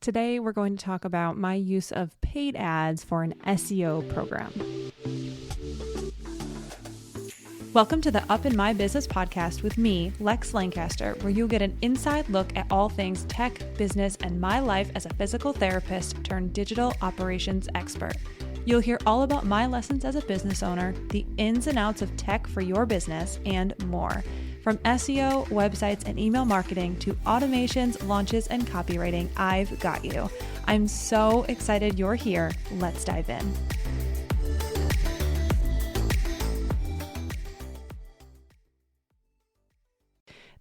Today, we're going to talk about my use of paid ads for an SEO program. Welcome to the Up in My Business podcast with me, Lex Lancaster, where you'll get an inside look at all things tech, business, and my life as a physical therapist turned digital operations expert. You'll hear all about my lessons as a business owner, the ins and outs of tech for your business, and more. From SEO, websites, and email marketing to automations, launches, and copywriting, I've got you. I'm so excited you're here. Let's dive in.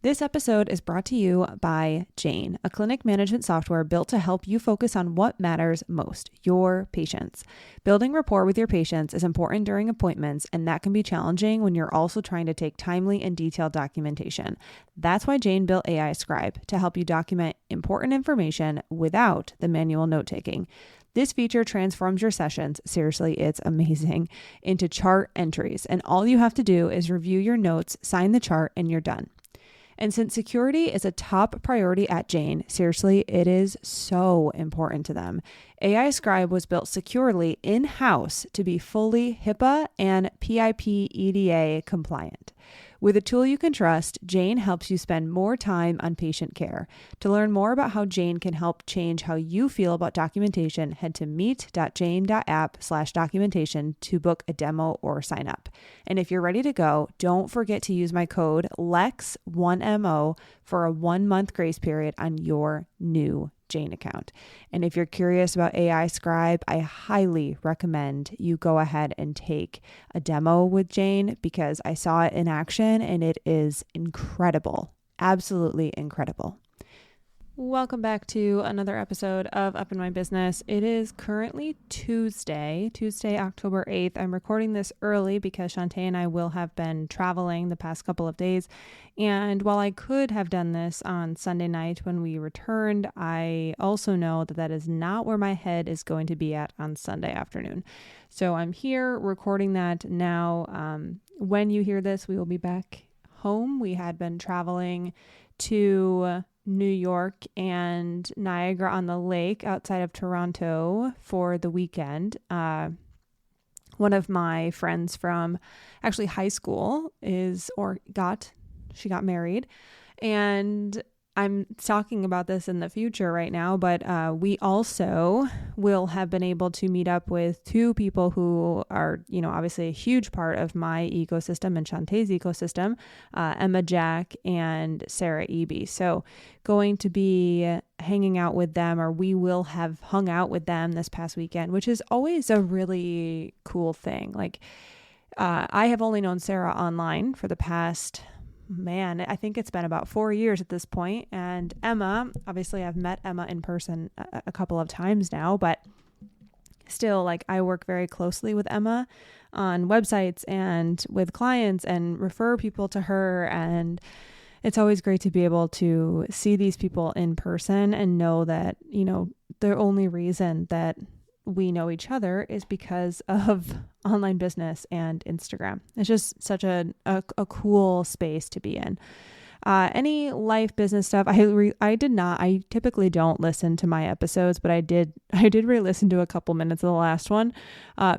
This episode is brought to you by Jane, a clinic management software built to help you focus on what matters most, your patients. Building rapport with your patients is important during appointments, and that can be challenging when you're also trying to take timely and detailed documentation. That's why Jane built AI Scribe, to help you document important information without the manual note-taking. This feature transforms your sessions, seriously, it's amazing, into chart entries, and all you have to do is review your notes, sign the chart, and you're done. And since security is a top priority at Jane, seriously, it is so important to them. AI Scribe was built securely in-house to be fully HIPAA and PIP EDA compliant. With a tool you can trust, Jane helps you spend more time on patient care. To learn more about how Jane can help change how you feel about documentation, head to meet.jane.app/documentation to book a demo or sign up. And if you're ready to go, don't forget to use my code LEX1MO for a 1-month grace period on your new Jane account. And if you're curious about AI Scribe, I highly recommend you go ahead and take a demo with Jane, because I saw it in action and it is incredible. Absolutely incredible. Welcome back to another episode of Up in My Business. It is currently Tuesday, October 8th. I'm recording this early because Shantae and I will have been traveling the past couple of days. And while I could have done this on Sunday night when we returned, I also know that that is not where my head is going to be at on Sunday afternoon. So I'm here recording that now. When you hear this, we will be back home. We had been traveling to New York and Niagara on the Lake outside of Toronto for the weekend. One of my friends from actually high school she got married, and I'm talking about this in the future right now, but we also will have been able to meet up with two people who are, obviously a huge part of my ecosystem and Shantae's ecosystem, Emma Jack and Sarah Eby. So going to be hanging out with them, or we will have hung out with them this past weekend, which is always a really cool thing. Like, I have only known Sarah online for the past I think it's been about 4 years at this point. And Emma, obviously I've met Emma in person a couple of times now, but still, like, I work very closely with Emma on websites and with clients and refer people to her. And it's always great to be able to see these people in person and know that, the only reason that we know each other is because of online business and Instagram. It's just such a cool space to be in. Any life business stuff, I typically don't listen to my episodes, but I did re-listen to a couple minutes of the last one.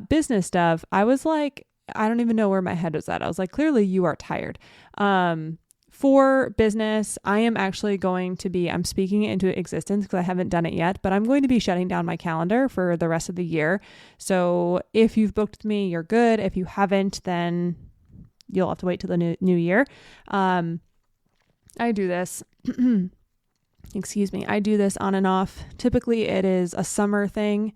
Business stuff, I was like, I don't even know where my head was at. I was like, clearly you are tired. For business, I am actually I'm speaking it into existence because I haven't done it yet, but I'm going to be shutting down my calendar for the rest of the year. So if you've booked with me, you're good. If you haven't, then you'll have to wait till the new year. I do this, I do this on and off. Typically it is a summer thing.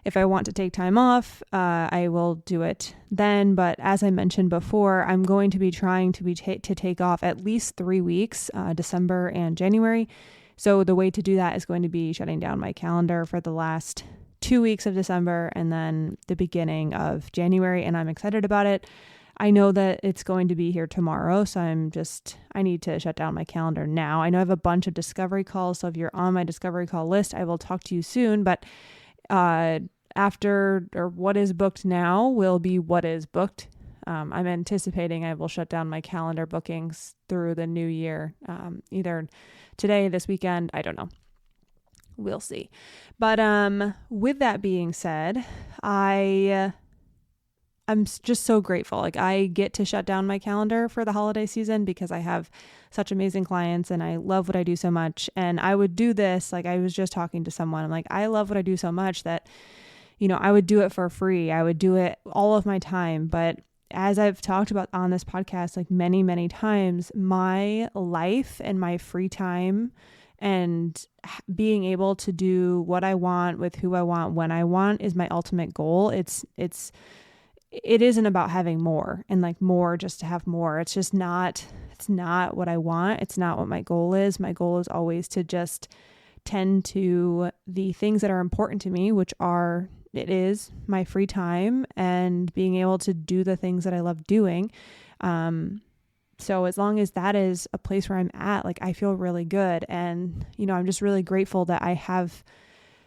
If I want to take time off, I will do it then. But as I mentioned before, I'm going to be trying to take off at least 3 weeks, December and January. So the way to do that is going to be shutting down my calendar for the last 2 weeks of December and then the beginning of January. And I'm excited about it. I know that it's going to be here tomorrow, so I need to shut down my calendar now. I know I have a bunch of discovery calls. So if you're on my discovery call list, I will talk to you soon. But after, or what is booked now will be what is booked. I'm anticipating I will shut down my calendar bookings through the new year, either today, this weekend, I don't know. we'll see. But with that being said, I'm just so grateful. Like, I get to shut down my calendar for the holiday season because I have such amazing clients and I love what I do so much. And I would do this, like I was just talking to someone, I'm like, I love what I do so much that, I would do it for free. I would do it all of my time. But as I've talked about on this podcast, like many, many times, my life and my free time and being able to do what I want with who I want when I want is my ultimate goal. It isn't about having more and like more just to have more. It's not what I want. It's not what my goal is. My goal is always to just tend to the things that are important to me, which it is my free time and being able to do the things that I love doing. So as long as that is a place where I'm at, like I feel really good. And, I'm just really grateful that I have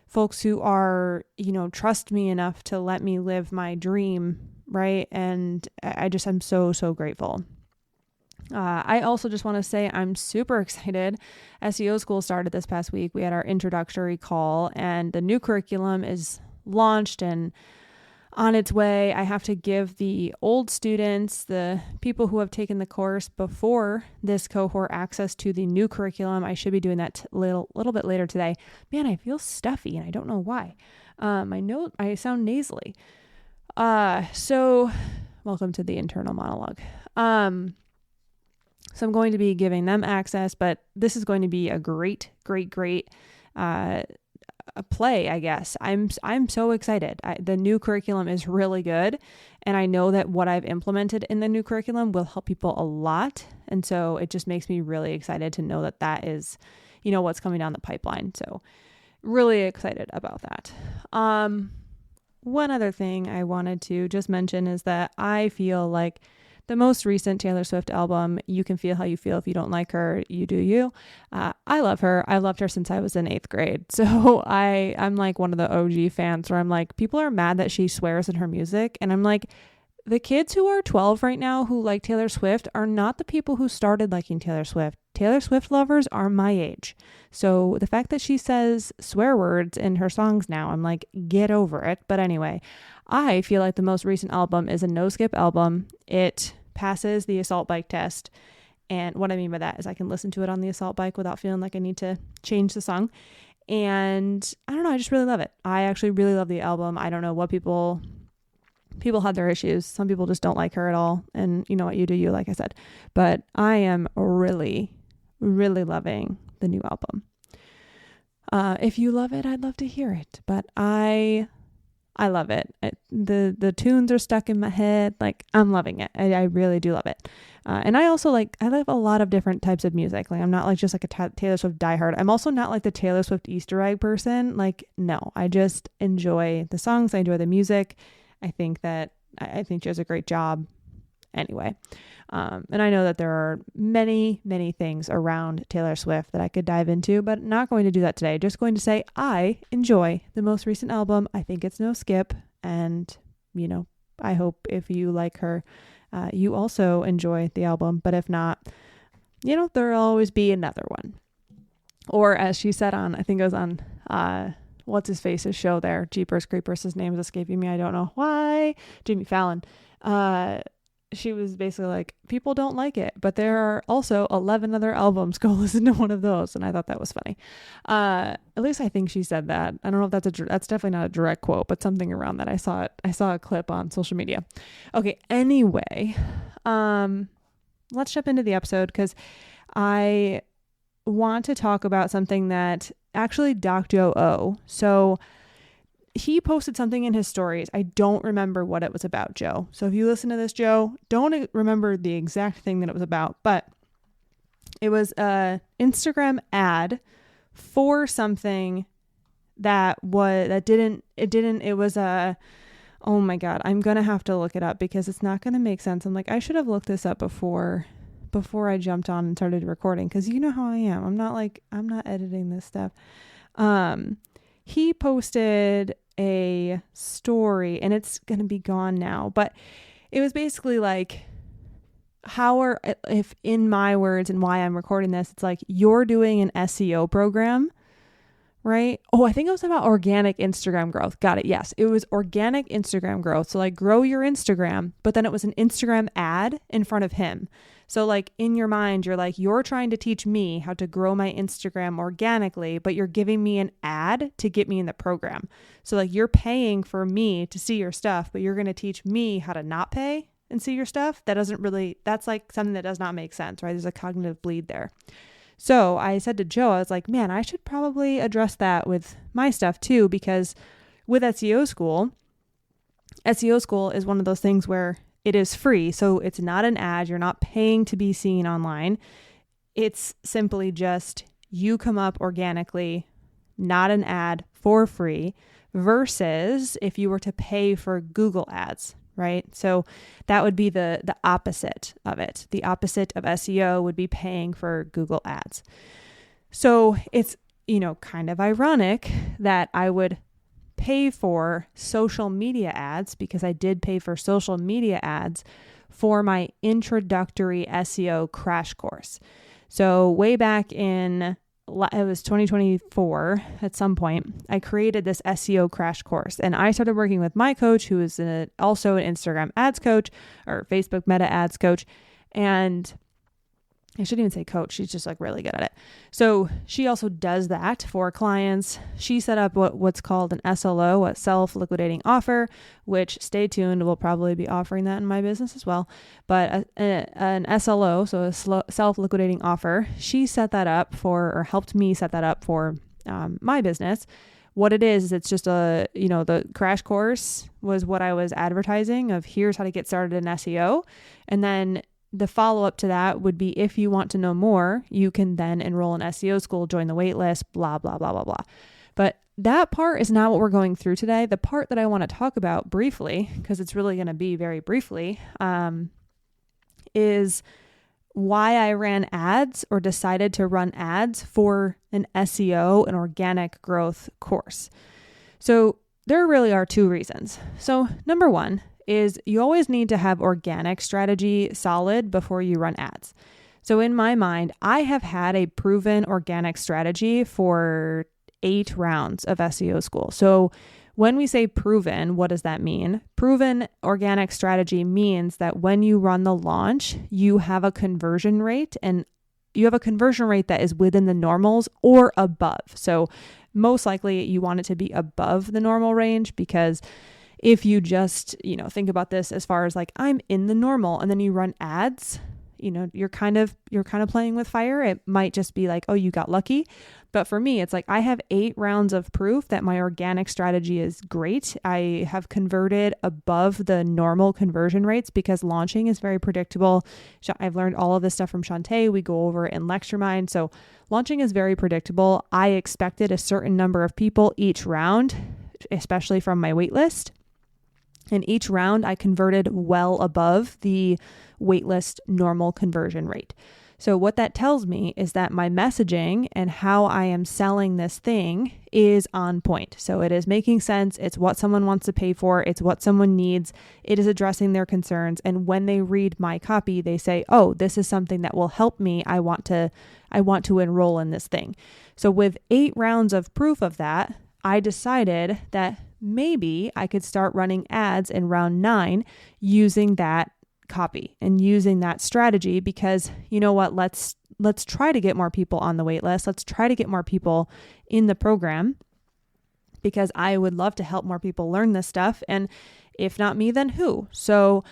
folks who are, trust me enough to let me live my dream. Right. And I'm so, so grateful. I also just want to say I'm super excited. SEO School started this past week. We had our introductory call and the new curriculum is launched and on its way. I have to give the old students, the people who have taken the course before this cohort, access to the new curriculum. I should be doing that little bit later today. Man, I feel stuffy and I don't know why. I sound nasally. So welcome to the internal monologue. So I'm going to be giving them access, but this is going to be a great, a play, I guess. I'm so excited. The new curriculum is really good. And I know that what I've implemented in the new curriculum will help people a lot. And so it just makes me really excited to know that is, what's coming down the pipeline. So really excited about that. One other thing I wanted to just mention is that I feel like the most recent Taylor Swift album, You Can Feel How You Feel If You Don't Like Her, You Do You. I love her. I loved her since I was in 8th grade. So I'm like one of the OG fans where I'm like, people are mad that she swears in her music. And I'm like, the kids who are 12 right now who like Taylor Swift are not the people who started liking Taylor Swift. Taylor Swift lovers are my age. So the fact that she says swear words in her songs now, I'm like, get over it. But anyway, I feel like the most recent album is a no-skip album. It passes the assault bike test. And what I mean by that is I can listen to it on the assault bike without feeling like I need to change the song. And I don't know, I just really love it. I actually really love the album. I don't know what people had their issues. Some people just don't like her at all. And you know what, you do you, like I said. But I am really, really loving the new album. If you love it, I'd love to hear it. But I love it. The tunes are stuck in my head. Like, I'm loving it. I really do love it. And I also I love a lot of different types of music. Like, I'm not like just like a Taylor Swift diehard. I'm also not like the Taylor Swift Easter egg person. Like, no, I just enjoy the songs. I enjoy the music. I think she does a great job anyway. And I know that there are many, many things around Taylor Swift that I could dive into, but not going to do that today. Just going to say I enjoy the most recent album. I think it's no skip. And, I hope if you like her, you also enjoy the album. But if not, there'll always be another one. Or as she said on, I think it was on, what's his face's show there, Jeepers Creepers, his name is escaping me, I don't know why, Jimmy Fallon. She was basically like, people don't like it, but there are also 11 other albums, go listen to one of those. And I thought that was funny. At least I think she said that. I don't know if that's definitely not a direct quote, but something around that. I saw a clip on social media. Okay, anyway, let's jump into the episode because I want to talk about something that actually Doc Joe O. So he posted something in his stories. I don't remember what it was about, Joe. So if you listen to this, Joe, don't remember the exact thing that it was about, but it was a Instagram ad for something it was a, oh my God, I'm going to have to look it up because it's not going to make sense. I'm like, I should have looked this up before I jumped on and started recording. Cause you know how I am. I'm not editing this stuff. He posted a story and it's going to be gone now, but it was basically like, if in my words and why I'm recording this, it's like you're doing an SEO program, right? Oh, I think it was about organic Instagram growth. Got it. Yes, it was organic Instagram growth. So like grow your Instagram, but then it was an Instagram ad in front of him. So like in your mind, you're like, you're trying to teach me how to grow my Instagram organically, but you're giving me an ad to get me in the program. So like you're paying for me to see your stuff, but you're going to teach me how to not pay and see your stuff. That's like something that does not make sense, right? There's a cognitive bleed there. So I said to Joe, I was like, man, I should probably address that with my stuff too, because with SEO School is one of those things where it is free. So it's not an ad. You're not paying to be seen online. It's simply just you come up organically, not an ad, for free, versus if you were to pay for Google ads, right? So that would be the opposite of it. The opposite of SEO would be paying for Google ads. So it's, kind of ironic that I would pay for social media ads, because I did pay for social media ads for my introductory SEO crash course. So way back it was 2024 at some point, I created this SEO crash course, and I started working with my coach, who is also an Instagram ads coach or Facebook meta ads coach. And I shouldn't even say coach. She's just like really good at it. So she also does that for clients. She set up what's called an SLO, a self-liquidating offer, which, stay tuned, we'll probably be offering that in my business as well. But an SLO, so a self-liquidating offer, she set that up or helped me set that up for my business. What it is it's just the crash course was what I was advertising of, here's how to get started in SEO. And then the follow-up to that would be, if you want to know more, you can then enroll in SEO School, join the wait list, blah, blah, blah, blah, blah. But that part is not what we're going through today. The part that I want to talk about briefly, because it's really going to be very briefly, is why I ran ads or decided to run ads for an SEO, an organic growth course. So there really are two reasons. So number one is you always need to have organic strategy solid before you run ads. So in my mind, I have had a proven organic strategy for 8 rounds of SEO School. So when we say proven, what does that mean? Proven organic strategy means that when you run the launch, you have a conversion rate, and you have a conversion rate that is within the normals or above. So most likely you want it to be above the normal range, because if you just, think about this as far as like, I'm in the normal, and then you run ads, you're kind of playing with fire. It might just be like, oh, you got lucky. But for me, it's like, I have 8 rounds of proof that my organic strategy is great. I have converted above the normal conversion rates, because launching is very predictable. I've learned all of this stuff from Shantae. We go over it in Lecture Mind. So launching is very predictable. I expected a certain number of people each round, especially from my wait list. And each round I converted well above the waitlist normal conversion rate. So what that tells me is that my messaging and how I am selling this thing is on point. So it is making sense. It's what someone wants to pay for. It's what someone needs. It is addressing their concerns. And when they read my copy, they say, oh, this is something that will help me. I want to enroll in this thing. So with 8 rounds of proof of that, I decided that maybe I could start running ads in round 9 using that copy and using that strategy, because you know what, let's try to get more people on the wait list. Let's try to get more people in the program, because I would love to help more people learn this stuff. And if not me, then who? So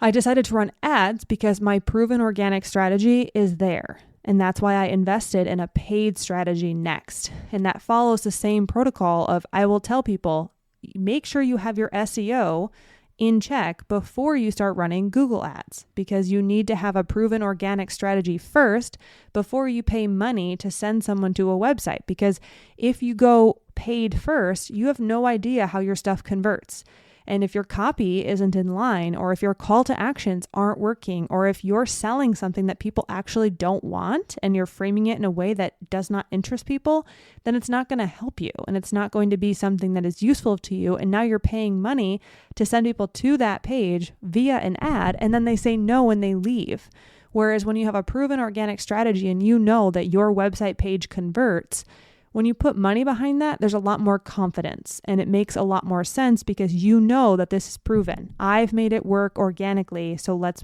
I decided to run ads because my proven organic strategy is there. And that's why I invested in a paid strategy next. And that follows the same protocol of, I will tell people, make sure you have your SEO in check before you start running Google ads, because you need to have a proven organic strategy first before you pay money to send someone to a website. Because if you go paid first, you have no idea how your stuff converts. And if your copy isn't in line, or if your call to actions aren't working, or if you're selling something that people actually don't want and you're framing it in a way that does not interest people, then it's not going to help you, and it's not going to be something that is useful to you. And now you're paying money to send people to that page via an ad, and then they say no when they leave. Whereas when you have a proven organic strategy and you know that your website page converts, When you put money behind that, there's a lot more confidence, and it makes a lot more sense because you know that this is proven. I've made it work organically. So let's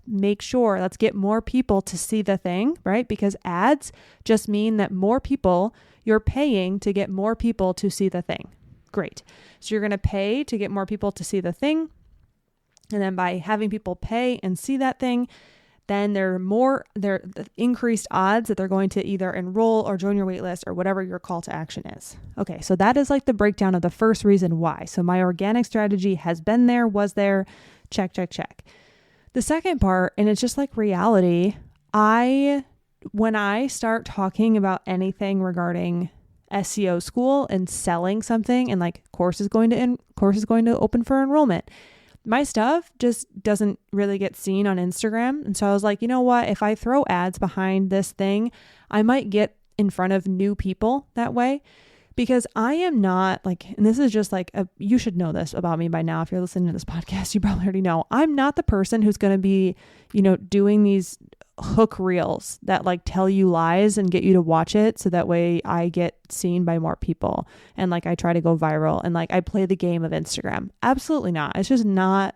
get more people to see the thing, right? Because ads just mean that more people, you're paying to get more people to see the thing. Great. So you're going to pay to get more people to see the thing. And then by having people pay and see that thing, then they're the increased odds that they're going to either enroll or join your wait list or whatever your call to action is. Okay, so that is like the breakdown of the first reason why. So my organic strategy has been there, was there, check. The second part, and it's just like reality, when I start talking about anything regarding SEO school and selling something and like course is going to open for enrollment, my stuff just doesn't really get seen on Instagram. And so I was like, you know what? If I throw ads behind this thing, I might get in front of new people that way, because I am not like, and this is just like, you should know this about me by now. If you're listening to this podcast, you probably already know, I'm not the person who's going to be, doing these hook reels that like tell you lies and get you to watch it. So that way I get seen by more people. And like, I try to go viral and like, I play the game of Instagram. Absolutely not. It's just not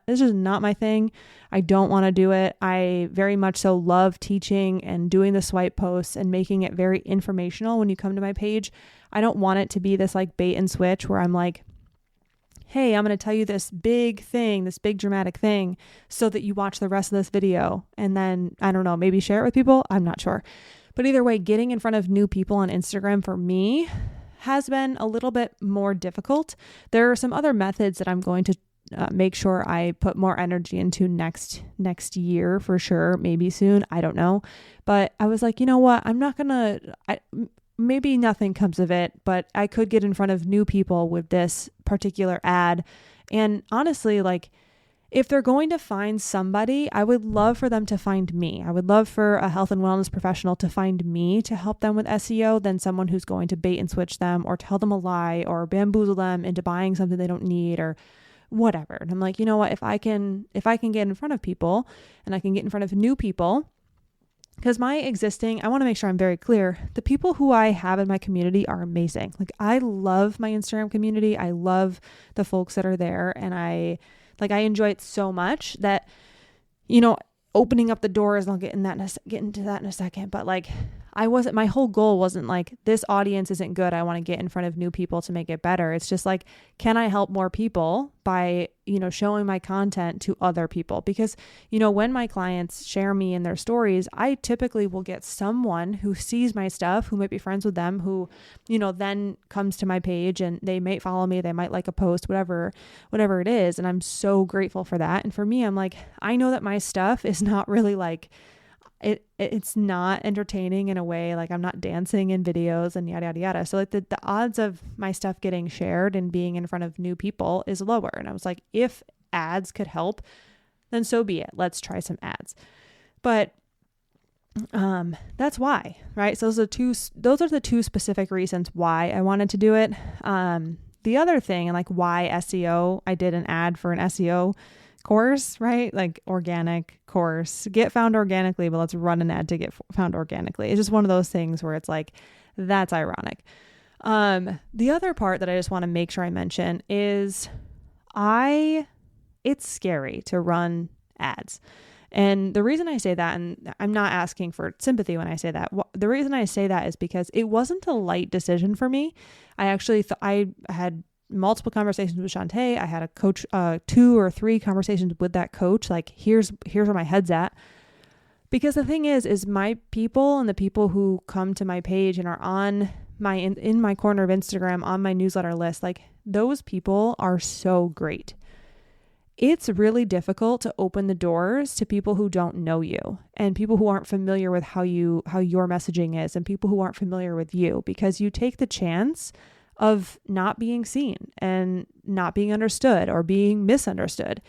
my thing. I don't want to do it. I very much so love teaching and doing the swipe posts and making it very informational when you come to my page. I don't want it to be this like bait and switch where I'm like, hey, I'm going to tell you this big thing, this big dramatic thing, so that you watch the rest of this video and then, I don't know, maybe share it with people. I'm not sure. But either way, getting in front of new people on Instagram for me has been a little bit more difficult. There are some other methods that I'm going to make sure I put more energy into next year for sure, maybe soon. I don't know. But I was like, you know what? I'm not going to... Maybe nothing comes of it, but I could get in front of new people with this particular ad. And honestly, like if they're going to find somebody, I would love for them to find me. I would love for a health and wellness professional to find me to help them with SEO than someone who's going to bait and switch them or tell them a lie or bamboozle them into buying something they don't need or whatever. And I'm like, you know what, if I can get in front of people and I can get in front of new people, because I want to make sure I'm very clear. The people who I have in my community are amazing. Like I love my Instagram community. I love the folks that are there. And I enjoy it so much that, opening up the doors, and I'll get into that in a second. But like, my whole goal wasn't like, this audience isn't good, I want to get in front of new people to make it better. It's just like, can I help more people by, showing my content to other people? Because, when my clients share me in their stories, I typically will get someone who sees my stuff, who might be friends with them, who, then comes to my page and they might follow me, they might like a post, whatever it is. And I'm so grateful for that. And for me, I'm like, I know that my stuff is not really like, it's not entertaining in a way, like I'm not dancing in videos and yada, yada, yada. So like the odds of my stuff getting shared and being in front of new people is lower. And I was like, if ads could help, then so be it. Let's try some ads. But that's why, right? So those are the two specific reasons why I wanted to do it. The other thing, and like why SEO, I did an ad for an SEO course, right? Like organic course, get found organically, but let's run an ad to get found organically. It's just one of those things where it's like, that's ironic. The other part that I just want to make sure I mention is it's scary to run ads. And the reason I say that, and I'm not asking for sympathy when I say that, the reason I say that is because it wasn't a light decision for me. I actually I had multiple conversations with Shantae. I had a coach, 2 or 3 conversations with that coach. Like, here's where my head's at. Because the thing is my people and the people who come to my page and are on in my corner of Instagram, on my newsletter list, like those people are so great. It's really difficult to open the doors to people who don't know you and people who aren't familiar with how your messaging is and people who aren't familiar with you, because you take the chance of not being seen and not being understood or being misunderstood,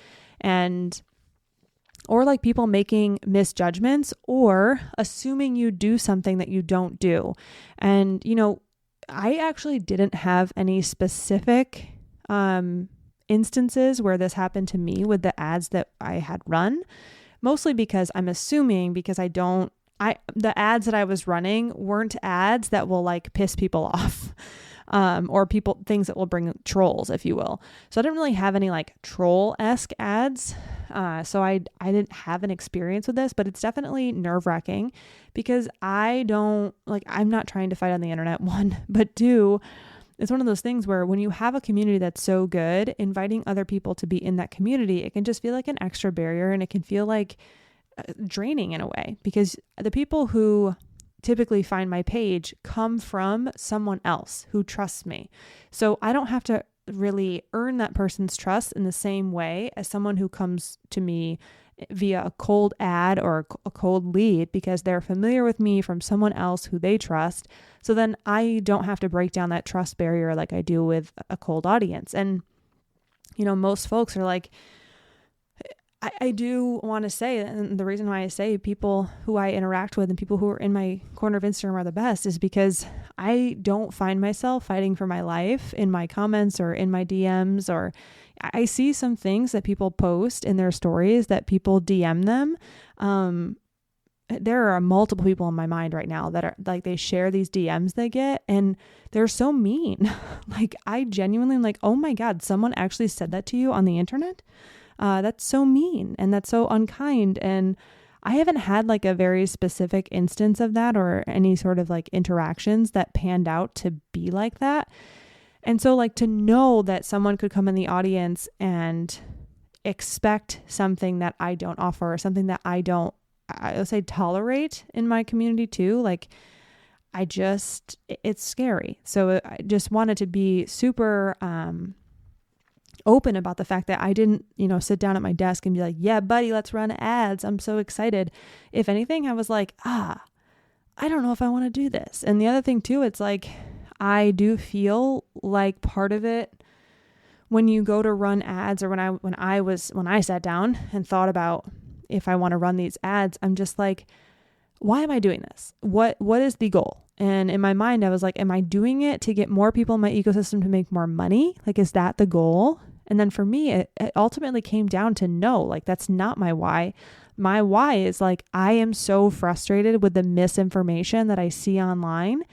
or like people making misjudgments or assuming you do something that you don't do. And, I actually didn't have any specific instances where this happened to me with the ads that I had run, mostly because I'm assuming, because I don't the ads that I was running weren't ads that will like piss people off. Or things that will bring trolls, if you will. So I didn't really have any like troll-esque ads. So I didn't have an experience with this, but it's definitely nerve-wracking because I'm not trying to fight on the internet, one, but two, it's one of those things where when you have a community that's so good, inviting other people to be in that community, it can just feel like an extra barrier, and it can feel like draining in a way, because the people who typically find my page come from someone else who trusts me. So I don't have to really earn that person's trust in the same way as someone who comes to me via a cold ad or a cold lead, because they're familiar with me from someone else who they trust. So then I don't have to break down that trust barrier like I do with a cold audience. And, most folks are like, I do want to say, and the reason why I say people who I interact with and people who are in my corner of Instagram are the best is because I don't find myself fighting for my life in my comments or in my DMs, or I see some things that people post in their stories that people DM them. There are multiple people in my mind right now that are like, they share these DMs they get and they're so mean. Like I genuinely am like, oh my God, someone actually said that to you on the internet? That's so mean and that's so unkind. And I haven't had like a very specific instance of that or any sort of like interactions that panned out to be like that. And so like to know that someone could come in the audience and expect something that I don't offer, or something that I'll say tolerate in my community too. Like it's scary. So I just wanted to be super, open about the fact that I didn't, sit down at my desk and be like, yeah, buddy, let's run ads. I'm so excited. If anything, I was like, I don't know if I want to do this. And the other thing too, it's like, I do feel like part of it when you go to run ads, or when I sat down and thought about if I want to run these ads, I'm just like, why am I doing this? What is the goal? And in my mind, I was like, am I doing it to get more people in my ecosystem to make more money? Like, is that the goal? And then for me, it ultimately came down to no, like that's not my why. My why is like, I am so frustrated with the misinformation that I see online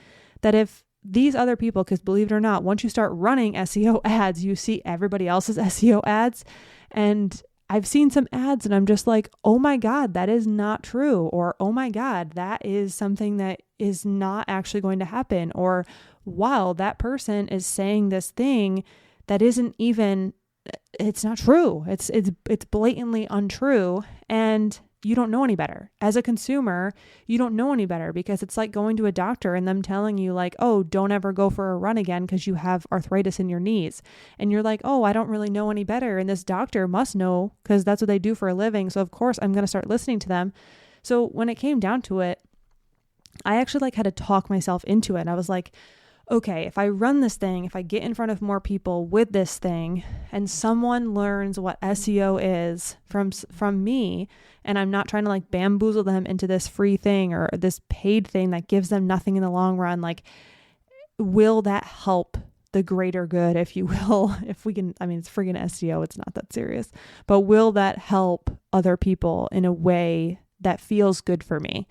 that if these other people, because believe it or not, once you start running SEO ads, you see everybody else's SEO ads. And I've seen some ads and I'm just like, oh my God, that is not true. Or, oh my God, that is something that is not actually going to happen. Or, wow, that person is saying this thing that isn't even, it's not true. It's blatantly untrue. And you don't know any better. As a consumer, you don't know any better, because it's like going to a doctor and them telling you like, oh, don't ever go for a run again because you have arthritis in your knees. And you're like, oh, I don't really know any better. And this doctor must know because that's what they do for a living. So of course I'm going to start listening to them. So when it came down to it, I actually like had to talk myself into it. And I was like, okay, if I run this thing, if I get in front of more people with this thing and someone learns what SEO is from me, and I'm not trying to like bamboozle them into this free thing or this paid thing that gives them nothing in the long run, like, will that help the greater good, if you will? If we can, I mean, it's friggin' SEO, it's not that serious, but will that help other people in a way that feels good for me?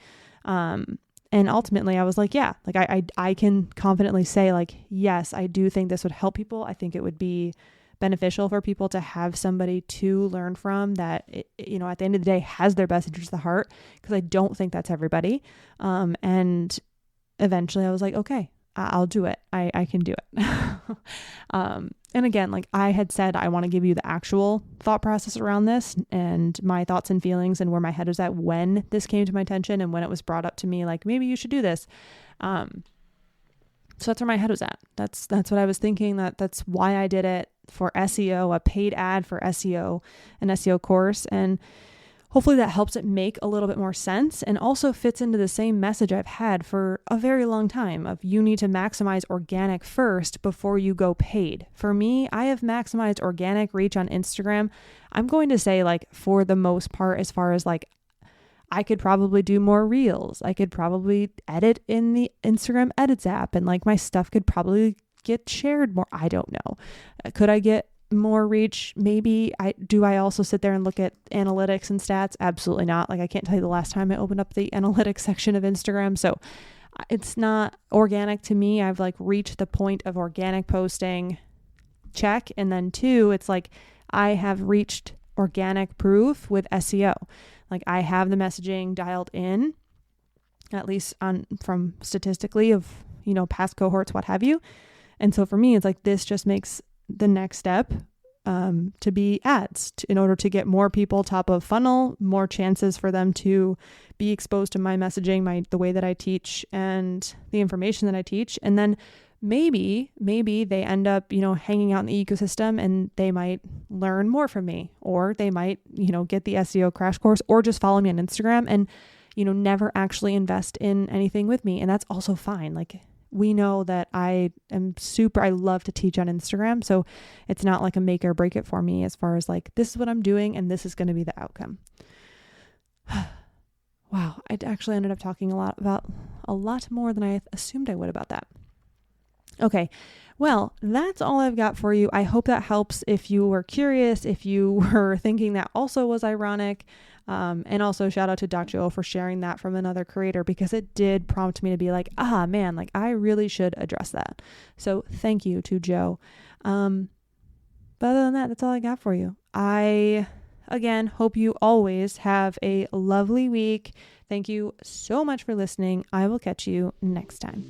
And ultimately I was like, yeah, like I can confidently say like, yes, I do think this would help people. I think it would be beneficial for people to have somebody to learn from that, at the end of the day has their best interest at heart, because I don't think that's everybody. And eventually I was like, okay, I'll do it. I can do it. And again, like I had said, I want to give you the actual thought process around this and my thoughts and feelings and where my head was at when this came to my attention and when it was brought up to me, like maybe you should do this. So that's where my head was at. That's what I was thinking. That's why I did it for SEO, a paid ad for SEO, an SEO course. And hopefully that helps it make a little bit more sense and also fits into the same message I've had for a very long time of you need to maximize organic first before you go paid. For me, I have maximized organic reach on Instagram. I'm going to say like for the most part, as far as like I could probably do more reels. I could probably edit in the Instagram edits app and like my stuff could probably get shared more. I don't know. Could I get more reach? Maybe. I also sit there and look at analytics and stats? Absolutely not. Like I can't tell you the last time I opened up the analytics section of Instagram. So it's not organic to me. I've like reached the point of organic posting. Check. And then 2, it's like I have reached organic proof with SEO. Like I have the messaging dialed in, at least from statistically of, past cohorts, what have you. And so for me, it's like, this just makes the next step to be ads in order to get more people top of funnel, more chances for them to be exposed to my messaging, the way that I teach and the information that I teach. And then maybe they end up, hanging out in the ecosystem and they might learn more from me, or they might, get the SEO crash course, or just follow me on Instagram and, never actually invest in anything with me. And that's also fine. Like we know that I love to teach on Instagram. So it's not like a make or break it for me as far as like, this is what I'm doing and this is going to be the outcome. Wow. I actually ended up talking a lot more than I assumed I would about that. Okay. Well, that's all I've got for you. I hope that helps if you were curious, if you were thinking that also was ironic. And also shout out to Dr. Joe for sharing that from another creator, because it did prompt me to be like, man, like I really should address that. So thank you to Joe. But other than that, that's all I got for you. I, again, hope you always have a lovely week. Thank you so much for listening. I will catch you next time.